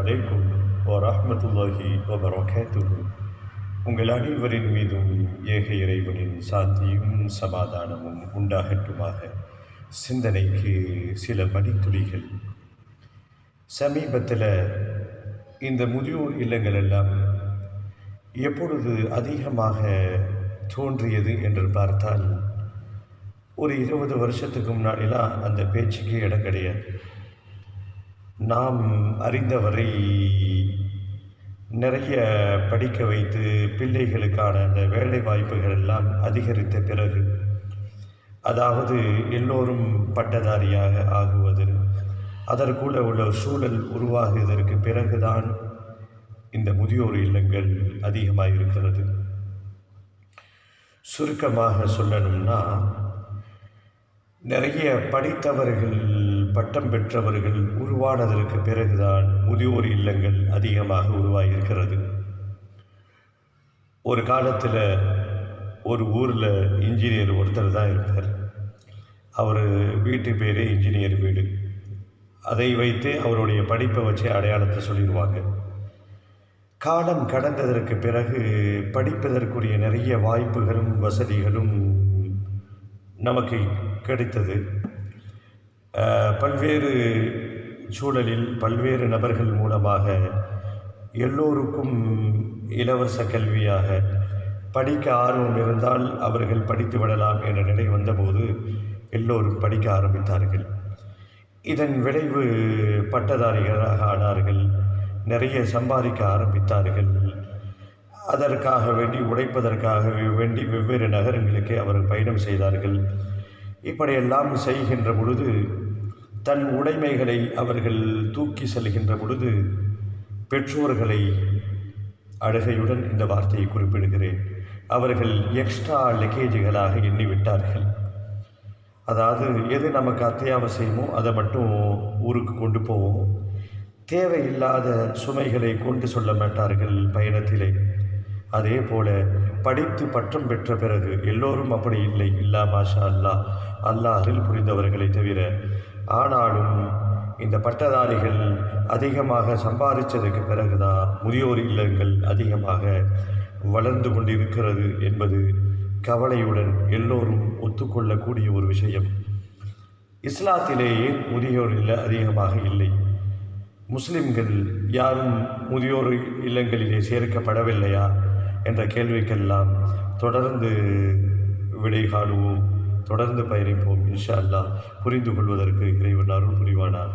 அலைக்கும் வரஹ்மத்துல்லாஹி வபரகாத்துஹு. உங்கள் அனைவரின் மீதும் ஏக இறைவனின் சாந்தியும் சமாதானமும் உண்டாகட்டுமாக. சிந்தனைக்கு சில மணித்துளிகள். சமீபத்தில் இந்த முதியோர் இல்லங்கள் எல்லாம் எப்பொழுது அதிகமாக தோன்றியது என்று பார்த்தால், ஒரு 20 வருஷத்துக்கு முன்னாடிலாம் அந்த பேச்சுக்கு இடம் கிடையாது. நாம் அறிந்தவரை நிறைய படிக்க வைத்து பிள்ளைகளுக்கான அந்த வேலை வாய்ப்புகள் எல்லாம் அதிகரித்த பிறகு, அதாவது எல்லோரும் பட்டதாரியாக ஆகுவது, அதற்குள்ள உள்ள சூழல் உருவாகுவதற்கு பிறகுதான் இந்த முதியோர் இல்லங்கள் அதிகமாக இருக்கிறது. சுருக்கமாக சொல்லணும்னா, நிறைய படித்தவர்கள், பட்டம் பெற்றவர்கள் உருவானதற்கு பிறகுதான் முதியோர் இல்லங்கள் அதிகமாக உருவாகியிருக்கிறது. ஒரு காலத்தில் ஒரு ஊரில் இன்ஜினியர் ஒருத்தர் தான் இருப்பார். அவர் வீட்டு பேரே இன்ஜினியர் வீடு. அதை வைத்து அவருடைய படிப்பை வச்சு அடையாளத்தை சொல்லிடுவாங்க. காலம் கடந்ததற்கு பிறகு படிப்பதற்குரிய நிறைய வாய்ப்புகளும் வசதிகளும் நமக்கு கிடைத்தது. பல்வேறு சூழலில் பல்வேறு நபர்கள் மூலமாக எல்லோருக்கும் இலவச கல்வியாக படிக்க ஆர்வம் இருந்தால் அவர்கள் படித்து விடலாம் என்ற நிலை வந்தபோது எல்லோரும் படிக்க ஆரம்பித்தார்கள். இதன் விளைவு பட்டதாரிகளாக ஆனார்கள், நிறைய சம்பாதிக்க ஆரம்பித்தார்கள். அதற்காக வேண்டி, உழைப்பதற்காக வேண்டி வெவ்வேறு நகரங்களுக்கு அவர்கள் பயணம் செய்தார்கள். இப்படியெல்லாம் செய்கின்ற பொழுது, தன் உடைமைகளை அவர்கள் தூக்கி செல்கின்ற பொழுது, பெற்றோர்களை அழுகையுடன் இந்த வார்த்தையை குறிப்பிடுகிறேன், அவர்கள் எக்ஸ்ட்ரா லக்கேஜுகளாக எண்ணிவிட்டார்கள். அதாவது எது நமக்கு அத்தியாவசியமோ அதை மட்டும் ஊருக்கு கொண்டு போவோம், தேவையில்லாத சுமைகளை கொண்டு சொல்ல மாட்டார்கள் பயணத்திலே. அதே போல படித்து பட்டம் பெற்ற பிறகு எல்லோரும் அப்படி இல்லை, இல்லா மாஷா அல்லாஹ், அல்லாஹ் அருள் புரிந்தவர்களை தவிர. ஆனாலும் இந்த பட்டதாரிகள் அதிகமாக சம்பாதித்ததுக்கு பிறகுதான் முதியோர் இல்லங்கள் அதிகமாக வளர்ந்து கொண்டிருக்கிறது என்பது கவலையுடன் எல்லோரும் ஒத்துக்கொள்ளக்கூடிய ஒரு விஷயம். இஸ்லாத்திலேயே முதியோர் இல்ல அதிகமாக இல்லை. முஸ்லிம்கள் யாரும் முதியோர் இல்லங்களிலே சேர்க்கப்படவில்லையா என்ற கேள்விக்கெல்லாம் தொடர்ந்து விடை காணுவோம், தொடர்ந்து பயணிப்போம். இன்ஷா அல்லாஹ். புரிந்து கொள்வதற்கு இறைவன் அருள் புரிவானார்.